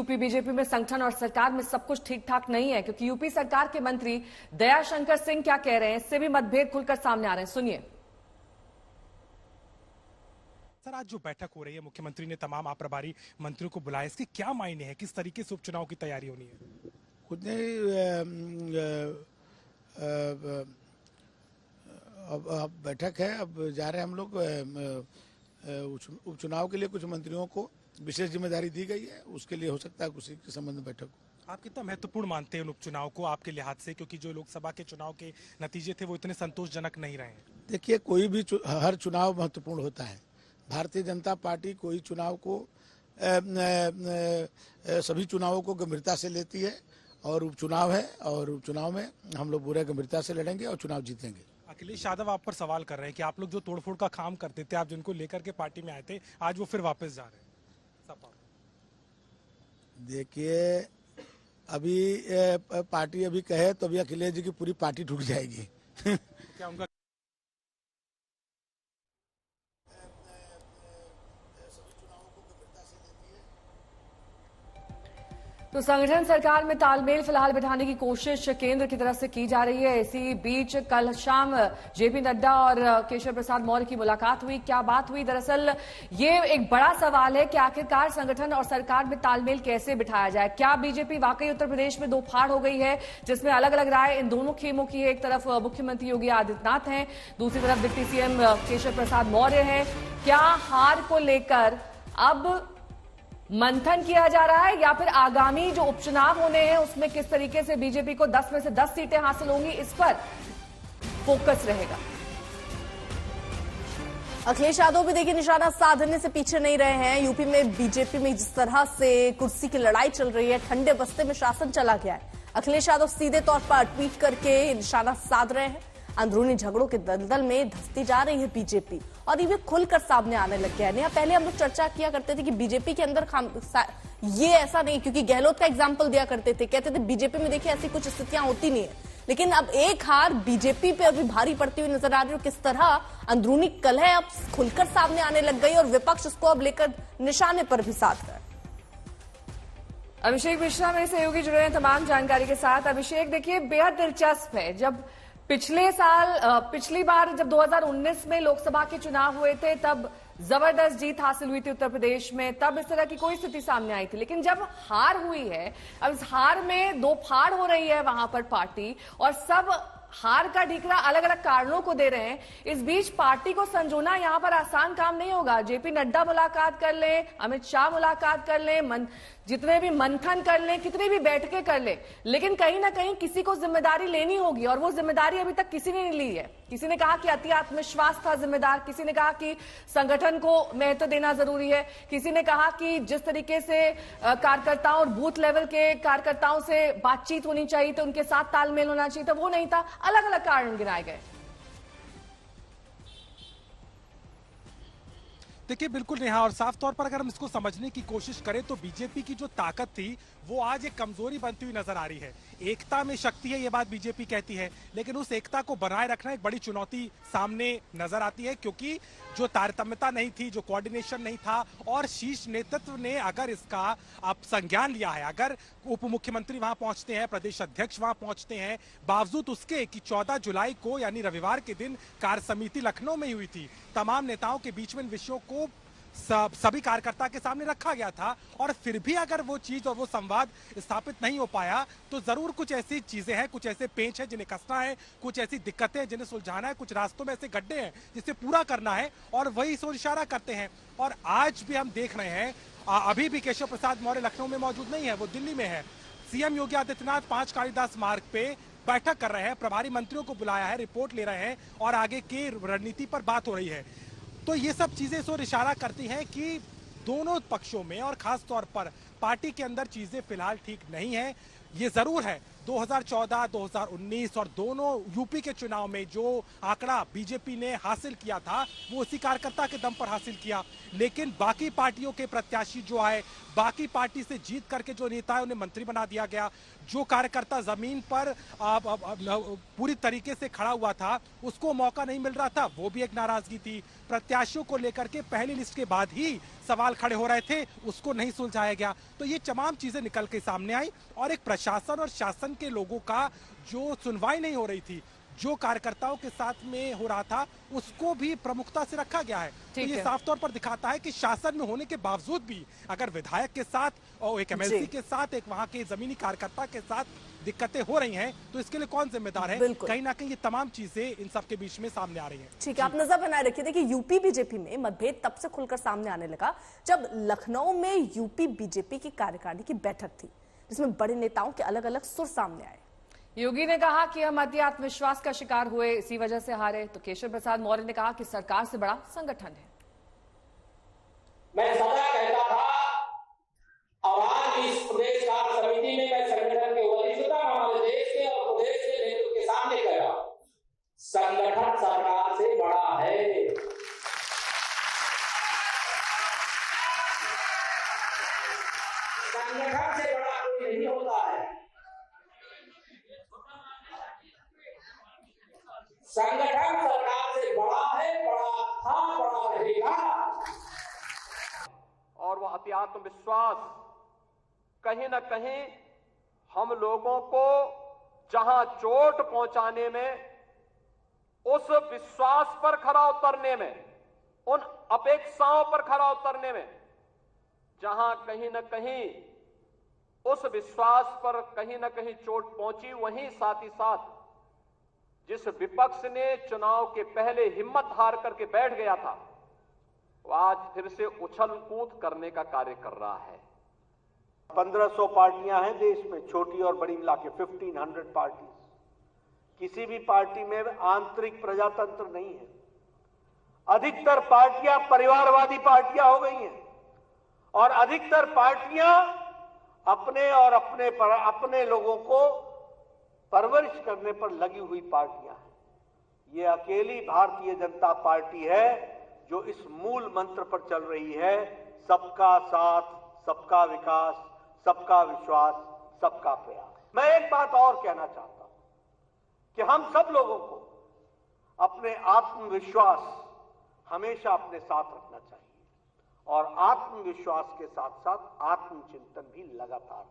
UP BJP में संगठन और सरकार में सब कुछ ठीक ठाक नहीं है, क्योंकि यूपी सरकार के मंत्री दयाशंकर सिंह क्या कह रहे हैं, इससे भी मतभेद खुलकर सामने आ रहे हैं। सुनिए। सर, आज जो बैठक हो रही है, मुख्यमंत्री ने तमाम प्रभारी मंत्रियों को बुलाया, इसके क्या मायने हैं? किस तरीके से उपचुनाव की तैयारी होनी है? कुछ नहीं, अब बैठक है, अब जा रहे हैं हम लोग। उपचुनाव के लिए कुछ मंत्रियों को विशेष जिम्मेदारी दी गई है, उसके लिए हो सकता है उसी के संबंध में बैठक हो। आप कितना महत्वपूर्ण मानते हैं उन उपचुनाव को आपके लिहाज से, क्योंकि जो लोकसभा के चुनाव के नतीजे थे वो इतने संतोषजनक नहीं रहे हैं? देखिए, कोई भी हर चुनाव महत्वपूर्ण होता है। भारतीय जनता पार्टी कोई चुनाव को सभी चुनावों को गंभीरता से लेती है, और उपचुनाव है, और उपचुनाव में हम लोग पूरे गंभीरता से लड़ेंगे और चुनाव जीतेंगे। अखिलेश यादव आप पर सवाल कर रहे हैं कि आप लोग जो तोड़फोड़ का काम करते थे, आप जिनको लेकर के पार्टी में आए थे, आज वो फिर वापस जा रहे हैं सपा। देखिए, अभी पार्टी अभी कहे तो अभी अखिलेश जी की पूरी पार्टी टूट जाएगी। क्या उनका तो संगठन सरकार में तालमेल फिलहाल बिठाने की कोशिश केंद्र की तरफ से की जा रही है। इसी बीच कल शाम जेपी नड्डा और केशव प्रसाद मौर्य की मुलाकात हुई। क्या बात हुई? दरअसल ये एक बड़ा सवाल है कि आखिरकार संगठन और सरकार में तालमेल कैसे बिठाया जाए। क्या बीजेपी वाकई उत्तर प्रदेश में दो फाड़ हो गई है, जिसमें अलग अलग राय इन दोनों खेमों की है? एक तरफ मुख्यमंत्री योगी आदित्यनाथ हैं, दूसरी तरफ डिप्टी सीएम केशव प्रसाद मौर्य हैं। क्या हार को लेकर अब मंथन किया जा रहा है, या फिर आगामी जो उपचुनाव होने हैं उसमें किस तरीके से बीजेपी को 10 में से 10 सीटें हासिल होंगी, इस पर फोकस रहेगा? अखिलेश यादव भी देखिए निशाना साधने से पीछे नहीं रहे हैं। यूपी में बीजेपी में जिस तरह से कुर्सी की लड़ाई चल रही है, ठंडे बस्ते में शासन चला गया है। अखिलेश यादव सीधे तौर पर ट्वीट करके निशाना साध रहे हैं। अंदरूनी झगड़ों के दलदल में धंसती जा रही है बीजेपी, और ये भी खुलकर सामने आने लग गया है। पहले हम लोग चर्चा किया करते थे कि बीजेपी के अंदर ये ऐसा नहीं, क्योंकि गहलोत का एग्जाम्पल दिया करते थे, कहते थे बीजेपी में देखिए ऐसी कुछ स्थितियां होती नहीं है। लेकिन अब एक हार बीजेपी पे अभी भारी पड़ती हुई नजर आ रही है। किस तरह अंदरूनी कलह अब खुलकर सामने आने लग गई और विपक्ष उसको अब लेकर निशाने पर भी साध रहा है। अभिषेक मिश्रा मेरे सहयोगी जुड़े हैं तमाम जानकारी के साथ। अभिषेक, देखिए बेहद दिलचस्प है, जब पिछली बार जब 2019 में लोकसभा के चुनाव हुए थे, तब जबरदस्त जीत हासिल हुई थी उत्तर प्रदेश में, तब इस तरह की कोई स्थिति सामने आई थी। लेकिन जब हार हुई है, अब इस हार में दो फाड़ हो रही है वहां पर पार्टी, और सब हार का ढीकरा अलग अलग कारणों को दे रहे हैं। इस बीच पार्टी को संजोना यहां पर आसान काम नहीं होगा। जेपी नड्डा मुलाकात कर ले, अमित शाह मुलाकात कर ले, जितने भी मंथन कर ले, कितनी भी बैठकें कर ले, लेकिन कहीं ना कहीं किसी को जिम्मेदारी लेनी होगी, और वो जिम्मेदारी अभी तक किसी ने नहीं ली है। किसी ने कहा कि अति आत्मविश्वास था जिम्मेदार, किसी ने कहा कि संगठन को महत्व देना जरूरी है, किसी ने कहा कि जिस तरीके से कार्यकर्ताओं और बूथ लेवल के कार्यकर्ताओं से बातचीत होनी चाहिए, तो उनके साथ तालमेल होना चाहिए, तो वो नहीं था। अलग अलग कारण गिनाए गए। देखिए, बिल्कुल नेहा, और साफ तौर पर अगर हम इसको समझने की कोशिश करें तो बीजेपी की जो ताकत थी वो आज एक कमजोरी बनती हुई नजर आ रही है। एकता में शक्ति है, ये बात बीजेपी कहती है, लेकिन उस एकता को बनाए रखना एक बड़ी चुनौती सामने नजर आती है, क्योंकि जो तारतम्यता नहीं थी, जो कोऑर्डिनेशन नहीं था, और शीर्ष नेतृत्व ने अगर इसका अब संज्ञान लिया है, अगर उप मुख्यमंत्री वहां पहुंचते हैं, प्रदेश अध्यक्ष वहां पहुंचते हैं, बावजूद उसके कि 14 जुलाई को यानी रविवार के दिन कार्य समिति लखनऊ में हुई थी, तमाम नेताओं के बीच में इन विषयों को सभी कार्यकर्ता के सामने रखा गया था, और फिर भी अगर वो चीज और वो संवाद स्थापित नहीं हो पाया, तो जरूर कुछ ऐसी चीजें हैं, कुछ ऐसे पेंच हैं जिन्हें कसना है, कुछ ऐसी दिक्कतें हैं जिन्हें सुलझाना है, कुछ रास्तों में ऐसे गड्ढे हैं जिसे पूरा करना है, और वही सोच इशारा करते हैं। और आज भी हम देख रहे हैं, अभी भी केशव प्रसाद मौर्य लखनऊ में मौजूद नहीं है, वो दिल्ली में है। सीएम योगी आदित्यनाथ 5 कालिदास मार्ग पे बैठक कर रहे हैं, प्रभारी मंत्रियों को बुलाया है, रिपोर्ट ले रहे हैं, और आगे की रणनीति पर बात हो रही है। तो ये सब चीजें इस ओर इशारा करती हैं कि दोनों पक्षों में और खास तौर पर पार्टी के अंदर चीजें फिलहाल ठीक नहीं है। ये जरूर है 2014, 2019 और दोनों यूपी के चुनाव में जो आंकड़ा बीजेपी ने हासिल किया था वो उसी कार्यकर्ता के दम पर हासिल किया। लेकिन बाकी पार्टियों के प्रत्याशी जो आए, बाकी पार्टी से जीत करके जो नेता है उन्हें मंत्री बना दिया गया। जो कार्यकर्ता जमीन पर पूरी तरीके से खड़ा हुआ था उसको मौका नहीं मिल रहा था, वो भी एक नाराजगी थी। प्रत्याशियों को लेकर के पहली लिस्ट के बाद ही सवाल खड़े हो रहे थे, उसको नहीं सुलझाया गया। तो ये तमाम चीजें निकल के सामने आई और एक प्रशासन और शासन के लोगों का जो सुनवाई नहीं हो रही थी, जो कार्यकर्ताओं के साथ में हो रहा था, उसको भी प्रमुखता से रखा गया है। तो ये साफ तौर पर दिखाता है कि शासन में होने के बावजूद भी अगर विधायक के साथ और एक एमएलसी के साथ, एक वहां के जमीनी कार्यकर्ता के साथ दिक्कतें हो रही हैं, तो इसके लिए कौन जिम्मेदार है? कहीं ना कहीं ये तमाम चीजें इन सब के बीच में सामने आ रही हैं। ठीक है, आप नजर बनाए रखिए। देखिए, यूपी बीजेपी में मतभेद तब से खुलकर सामने आने लगा जब लखनऊ में यूपी बीजेपी की कार्यकारिणी की बैठक थी, जिसमें बड़े नेताओं के अलग अलग सुर सामने आए। योगी ने कहा कि हम अति आत्मविश्वास का शिकार हुए, इसी वजह से हारे। तो केशव प्रसाद मौर्य ने कहा कि सरकार से बड़ा संगठन है। मैं सदा कहता था और आज इस प्रदेश कार्य समिति में मैं संगठन के वरिष्ठता हमारे देश के और प्रदेश के नेतृत्व के सामने कह रहा हूं, संगठन सरकार से बड़ा है। संगठन से बड़ा कोई नहीं होता है। संगठन सरकार से बड़ा है, बड़ा था, बड़ा रहेगा। और वह अति आत्मविश्वास कहीं न कहीं हम लोगों को जहां चोट पहुंचाने में, उस विश्वास पर खरा उतरने में, उन अपेक्षाओं पर खरा उतरने में, जहां कहीं न कहीं उस विश्वास पर कहीं न कहीं चोट पहुंची, वहीं साथ ही साथ जिस विपक्ष ने चुनाव के पहले हिम्मत हार करके बैठ गया था, वो आज फिर से उछल कूद करने का कार्य कर रहा है। 1500 पार्टियां हैं देश में, छोटी और बड़ी मिला के 1500 पार्टी। किसी भी पार्टी में आंतरिक प्रजातंत्र नहीं है। अधिकतर पार्टियां परिवारवादी पार्टियां हो गई हैं और अधिकतर पार्टियां अपने और अपने लोगों को परवरिश करने पर लगी हुई पार्टियां हैं। ये अकेली भारतीय जनता पार्टी है जो इस मूल मंत्र पर चल रही है, सबका साथ, सबका विकास, सबका विश्वास, सबका प्रयास। मैं एक बात और कहना चाहता हूं कि हम सब लोगों को अपने आत्मविश्वास हमेशा अपने साथ रखना चाहिए और आत्मविश्वास के साथ साथ आत्मचिंतन भी लगातार